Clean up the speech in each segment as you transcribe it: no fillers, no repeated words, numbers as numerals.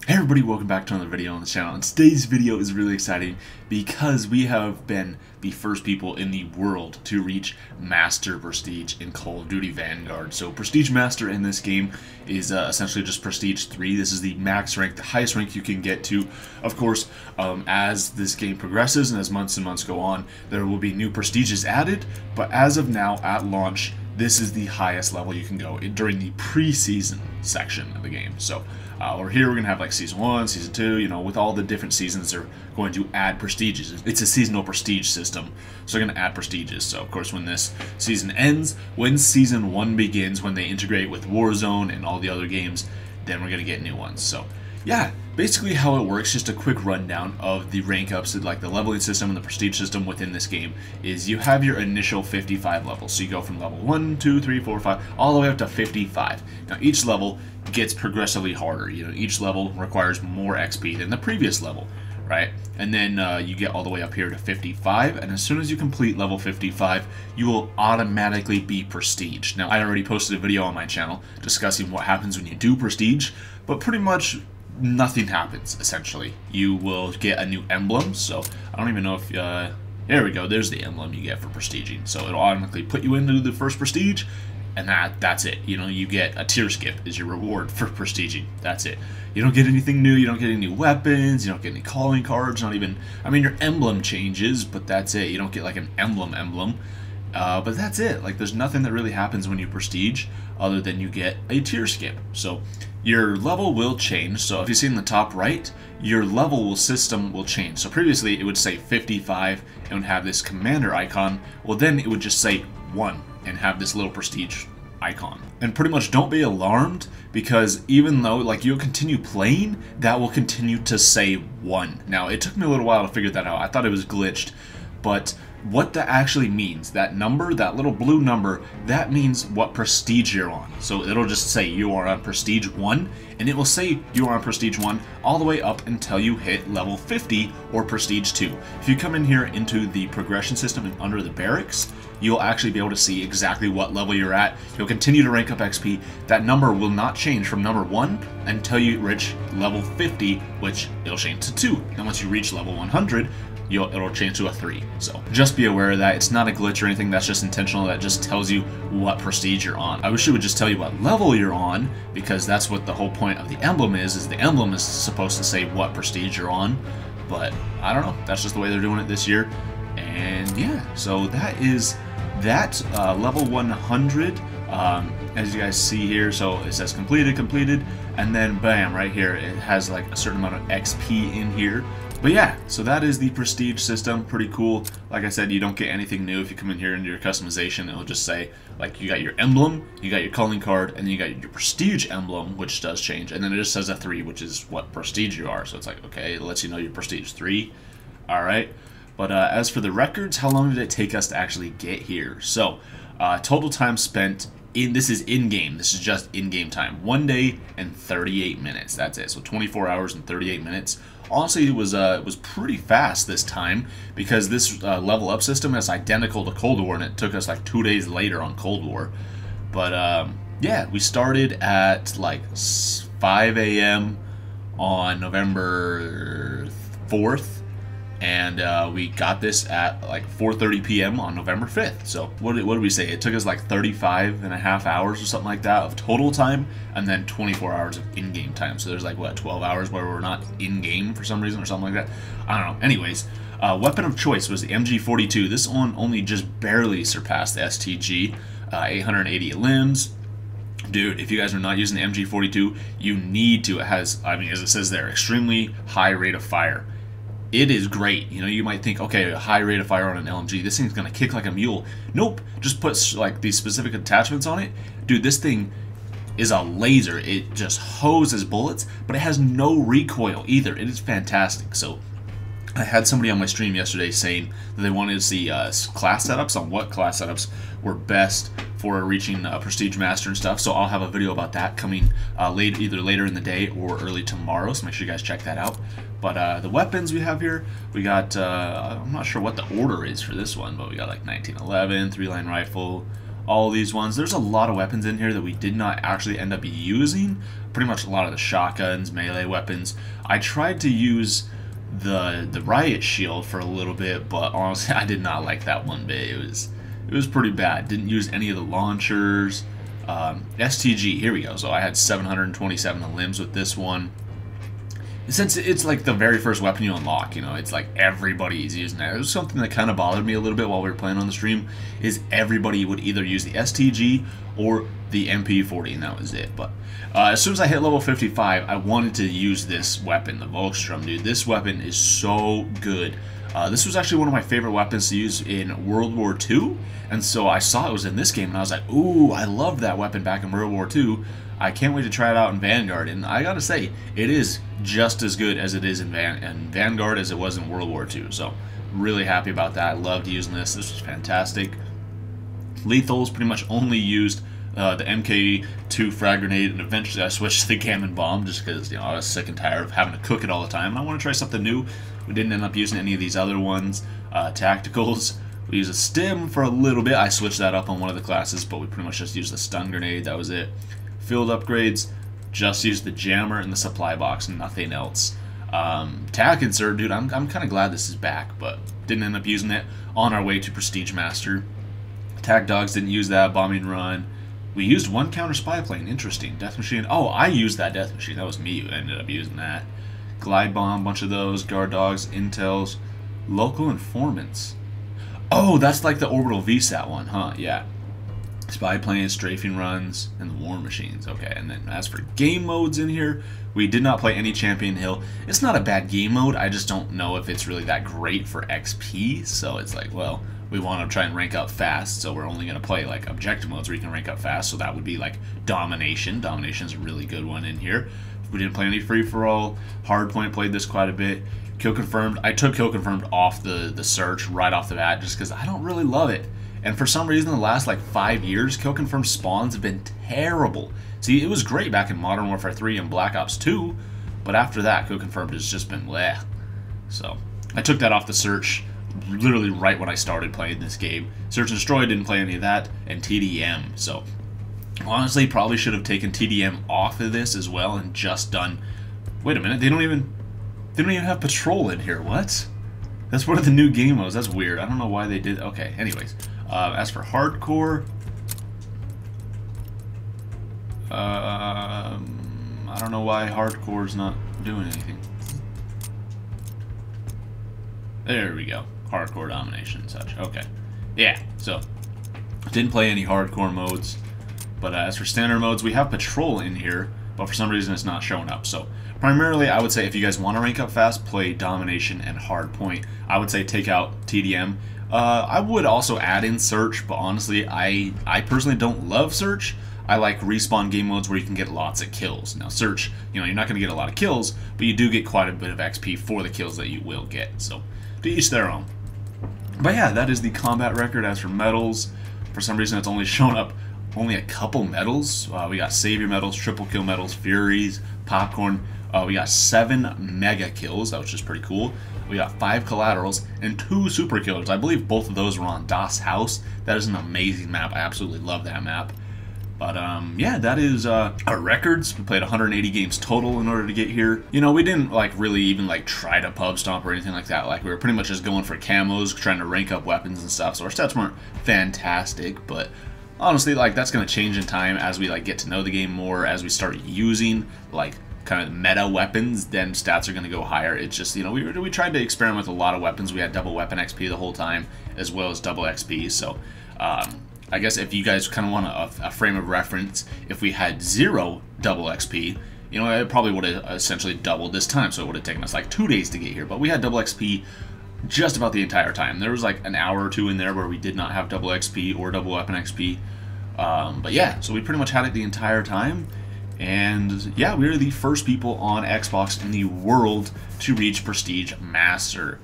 Hey everybody, welcome back to another video on the channel. And today's video is really exciting because we have been the first people in the world to reach Master Prestige in Call of Duty Vanguard. So Prestige Master in this game is essentially just Prestige 3. This is the max rank, the highest rank you can get to. Of course, as this game progresses and as months and months go on, there will be new prestiges added. But as of now, at launch, this is the highest level you can go during the pre-season section of the game. So we're going to have like Season 1, Season 2, you know, with all the different seasons they're going to add prestiges. It's a seasonal prestige system, so they're going to add prestiges. So of course when this season ends, when Season 1 begins, when they integrate with Warzone and all the other games, then we're going to get new ones. So yeah, basically how it works, just a quick rundown of the rank ups, like the leveling system and the prestige system within this game, is you have your initial 55 levels. So you go from level 1, 2, 3, 4, 5, all the way up to 55. Now each level gets progressively harder. You know, each level requires more XP than the previous level, right? And then you get all the way up here to 55, and as soon as you complete level 55, you will automatically be prestige. Now, I already posted a video on my channel discussing what happens when you do prestige, but pretty much nothing happens, essentially. You will get a new emblem, so I don't even know if, there we go, there's the emblem you get for prestiging. So it'll automatically put you into the first prestige, and that's it. You know, you get a tier skip is your reward for prestiging. That's it. You don't get anything new, you don't get any new weapons, you don't get any calling cards, not even, I mean, your emblem changes, but that's it. You don't get like an emblem. But that's it. Like, there's nothing that really happens when you prestige other than you get a tier skip. So your level will change. So if you see in the top right, your level system will change. So previously it would say 55 and would have this commander icon. Well, then it would just say 1 and have this little prestige icon. And pretty much don't be alarmed, because even though like you'll continue playing, that will continue to say 1. Now, it took me a little while to figure that out. I thought it was glitched, but what that actually means, that number, that little blue number, that means what prestige you're on. So it'll just say you are on Prestige 1, and it will say you are on Prestige 1 all the way up until you hit level 50 or Prestige 2. If you come in here into the progression system and under the barracks, you'll actually be able to see exactly what level you're at. You'll continue to rank up XP. That number will not change from number 1 until you reach level 50, which it'll change to 2. And once you reach level 100, it'll change to a 3. So just be aware of that. It's not a glitch or anything. That's just intentional. That just tells you what prestige you're on. I wish it would just tell you what level you're on, because that's what the whole point of the emblem is the emblem is supposed to say what prestige you're on. But I don't know. That's just the way they're doing it this year. And yeah, so that is that. Level 100. As you guys see here, so it says completed, and then bam, right here it has like a certain amount of XP in here. But yeah, so that is the prestige system. Pretty cool. Like I said, you don't get anything new if you come in here into your customization. It'll just say, like, you got your emblem, you got your calling card, and then you got your prestige emblem, which does change. And then it just says a 3, which is what prestige you are. So it's like, okay, it lets you know you're prestige 3. Alright. But as for the records, how long did it take us to actually get here? So, total time spent, this is in-game. This is just in-game time. 1 day and 38 minutes. That's it. So 24 hours and 38 minutes. Honestly, it was pretty fast this time, because this level up system is identical to Cold War, and it took us like 2 days later on Cold War. But yeah, we started at like 5 a.m. on November 4th, and we got this at like 4:30 p.m. on November 5th. So what did we say? It took us like 35.5 hours or something like that of total time, and then 24 hours of in-game time. So there's like, what, 12 hours where we're not in-game for some reason or something like that? I don't know. Anyways, weapon of choice was the MG42. This one only just barely surpassed the STG. 880 limbs. Dude, if you guys are not using the MG42, you need to. It has, I mean, as it says there, extremely high rate of fire. It is great. You know, you might think, okay, a high rate of fire on an LMG, this thing's gonna kick like a mule. Nope, just put like these specific attachments on it. Dude, this thing is a laser. It just hoses bullets, but it has no recoil either. It is fantastic. So I had somebody on my stream yesterday saying that they wanted to see class setups, on what class setups were best for reaching Prestige Master and stuff. So I'll have a video about that coming either later in the day or early tomorrow, so make sure you guys check that out. But the weapons we have here, we got, I'm not sure what the order is for this one, but we got like 1911, 3-line rifle, all these ones. There's a lot of weapons in here that we did not actually end up using. Pretty much a lot of the shotguns, melee weapons. I tried to use the riot shield for a little bit, but honestly I did not like that one bit. It was pretty bad. Didn't use any of the launchers. STG, here we go. So I had 727 limbs with this one. Since it's like the very first weapon you unlock, you know, it's like everybody's using it. It was something that kind of bothered me a little bit while we were playing on the stream, is everybody would either use the STG or the MP40, and that was it. But as soon as I hit level 55, I wanted to use this weapon, the Volkssturm, dude. This weapon is so good. This was actually one of my favorite weapons to use in World War II, and so I saw it was in this game, and I was like, ooh, I loved that weapon back in World War II. I can't wait to try it out in Vanguard, and I gotta say, it is just as good as it is in Vanguard as it was in World War II, so really happy about that. I loved using this. This was fantastic. Lethals pretty much only used the MK2 frag grenade, and eventually I switched to the Gammon bomb just because, you know, I was sick and tired of having to cook it all the time, and I want to try something new. We didn't end up using any of these other ones. Tacticals, we used a stim for a little bit. I switched that up on one of the classes, but we pretty much just used the stun grenade. That was it. Field upgrades, just used the jammer and the supply box and nothing else. Tac insert, dude, I'm kind of glad this is back, but didn't end up using it. On our way to Prestige Master. Attack dogs, didn't use that. Bombing run. We used one counter spy plane. Interesting. Death machine. Oh, I used that death machine. That was me who ended up using that. Glide bomb, bunch of those. Guard dogs, intels, local informants. Oh, that's like the orbital VSAT one, huh? Yeah. Spy planes, strafing runs, and the war machines. Okay, and then as for game modes in here, we did not play any Champion Hill. It's not a bad game mode. I just don't know if it's really that great for XP. So it's like, well, we want to try and rank up fast, so we're only going to play like objective modes where you can rank up fast. So that would be like Domination. Domination's a really good one in here. We didn't play any free-for-all. Hardpoint played this quite a bit. Kill Confirmed. I took Kill Confirmed off the search right off the bat just because I don't really love it. And for some reason, the last like 5 years, Kill Confirmed spawns have been terrible. See, it was great back in Modern Warfare 3 and Black Ops 2, but after that, Kill Confirmed has just been bleh. So I took that off the search literally right when I started playing this game. Search and Destroy, didn't play any of that, and TDM. So honestly, probably should have taken TDM off of this as well and just done. Wait a minute, they don't even have patrol in here. What? That's one of the new game modes. That's weird. I don't know why they did. Okay, anyways. As for hardcore, I don't know why hardcore's not doing anything. There we go. Hardcore domination and such. Okay. Yeah, so didn't play any hardcore modes. But as for standard modes, we have patrol in here, but for some reason it's not showing up. So primarily, I would say if you guys want to rank up fast, play domination and hardpoint. I would say take out TDM. I would also add in search, but honestly, I personally don't love search. I like respawn game modes where you can get lots of kills. Now search, you know, you're not going to get a lot of kills, but you do get quite a bit of XP for the kills that you will get. So to each their own. But yeah, that is the combat record. As for medals, for some reason it's only showing up only a couple medals. We got Savior medals, triple kill medals, Furies, Popcorn. We got 7 mega kills, that was just pretty cool. We got 5 collaterals and 2 super killers. I believe both of those were on Das Haus. That is an amazing map. I absolutely love that map. But yeah, that is our records. We played 180 games total in order to get here. You know, we didn't like really even like try to pub stomp or anything like that. Like we were pretty much just going for camos, trying to rank up weapons and stuff. So our stats weren't fantastic, but honestly, like that's gonna change in time as we like get to know the game more, as we start using like kind of meta weapons, then stats are going to go higher. It's just, you know, we tried to experiment with a lot of weapons. We had double weapon XP the whole time, as well as double XP. So I guess if you guys kind of want a frame of reference, if we had 0 double XP, you know, it probably would have essentially doubled this time. So it would have taken us like 2 days to get here. But we had double XP just about the entire time. There was like an hour or 2 in there where we did not have double XP or double weapon XP. But yeah, so we pretty much had it the entire time. And yeah, we are the first people on Xbox in the world to reach Prestige Master.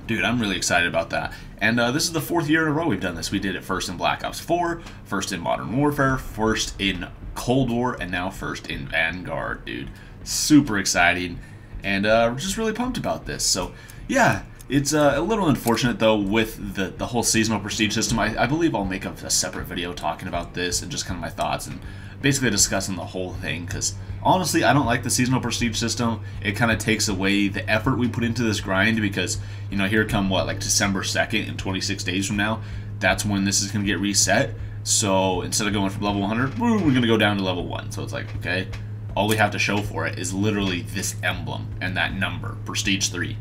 Dude, I'm really excited about that. And this is the 4th year in a row we've done this. We did it first in Black Ops 4, first in Modern Warfare, first in Cold War, and now first in Vanguard, dude. Super exciting. And we're just really pumped about this. So yeah, It's a little unfortunate though with the whole seasonal prestige system. I believe I'll make a separate video talking about this and just kind of my thoughts and basically discussing the whole thing, because honestly I don't like the seasonal prestige system. It kind of takes away the effort we put into this grind, because you know, here come what, like December 2nd in 26 days from now, that's when this is going to get reset. So instead of going from level 100, we're going to go down to level 1. So it's like, okay, all we have to show for it is literally this emblem and that number, prestige 3.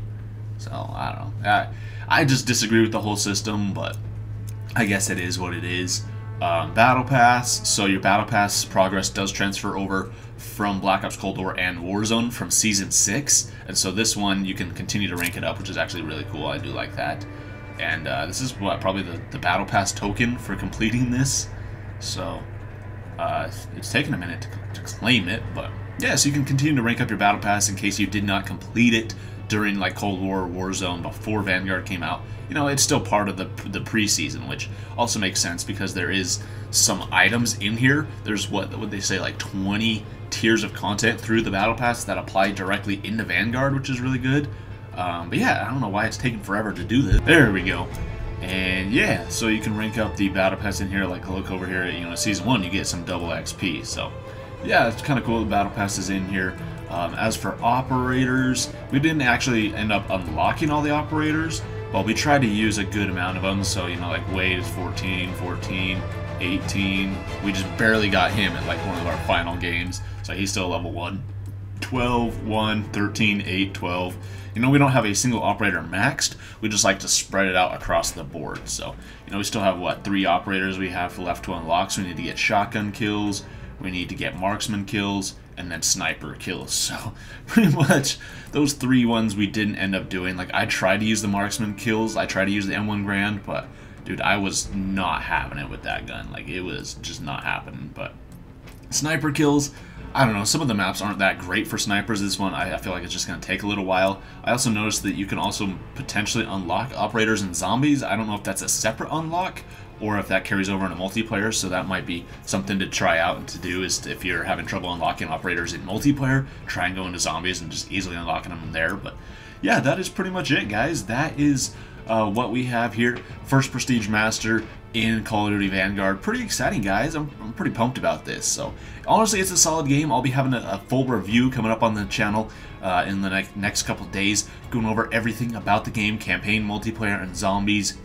So, I don't know. I just disagree with the whole system, but I guess it is what it is. Battle Pass. So your Battle Pass progress does transfer over from Black Ops Cold War and Warzone from Season 6. And so this one, you can continue to rank it up, which is actually really cool. I do like that. And this is what, probably the Battle Pass token for completing this. So, it's taken a minute to claim it, but yeah, so you can continue to rank up your Battle Pass in case you did not complete it during like Cold War or Warzone before Vanguard came out. You know, it's still part of the preseason, which also makes sense because there is some items in here. There's what would they say, like 20 tiers of content through the Battle Pass that apply directly into Vanguard, which is really good. But yeah, I don't know why it's taking forever to do this. There we go. And yeah, so you can rank up the Battle Pass in here. Like, look over here, you know, Season 1, you get some double XP. So yeah, it's kind of cool the Battle Pass is in here. As for operators, we didn't actually end up unlocking all the operators, but we tried to use a good amount of them. So, you know, like Wade is 14, 14, 18. We just barely got him at like one of our final games. So he's still level 1. 12, 1, 13, 8, 12. You know, we don't have a single operator maxed. We just like to spread it out across the board. So, you know, we still have, what, 3 operators we have left to unlock. So we need to get shotgun kills, we need to get marksman kills, and then sniper kills. So pretty much those 3 ones we didn't end up doing. Like, I tried to use the marksman kills, I tried to use the M1 Grand, but dude, I was not having it with that gun. Like, it was just not happening. But sniper kills, I don't know, some of the maps aren't that great for snipers. This one, I feel like it's just going to take a little while. I also noticed that you can also potentially unlock operators and zombies. I don't know if that's a separate unlock or if that carries over into multiplayer, so that might be something to try out and to do, is if you're having trouble unlocking operators in multiplayer, try and go into zombies and just easily unlocking them there. But yeah, that is pretty much it, guys. That is what we have here. First Prestige Master in Call of Duty Vanguard. Pretty exciting, guys. I'm pretty pumped about this. So honestly, it's a solid game. I'll be having a full review coming up on the channel in the next couple days, going over everything about the game, campaign, multiplayer, and zombies.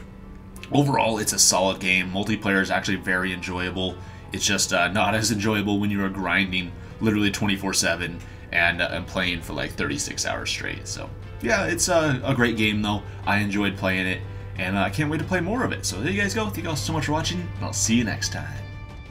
Overall, it's a solid game. Multiplayer is actually very enjoyable. It's just not as enjoyable when you are grinding literally 24/7 and playing for like 36 hours straight. So yeah, it's a great game though. I enjoyed playing it, and I can't wait to play more of it. So there you guys go. Thank you all so much for watching, and I'll see you next time.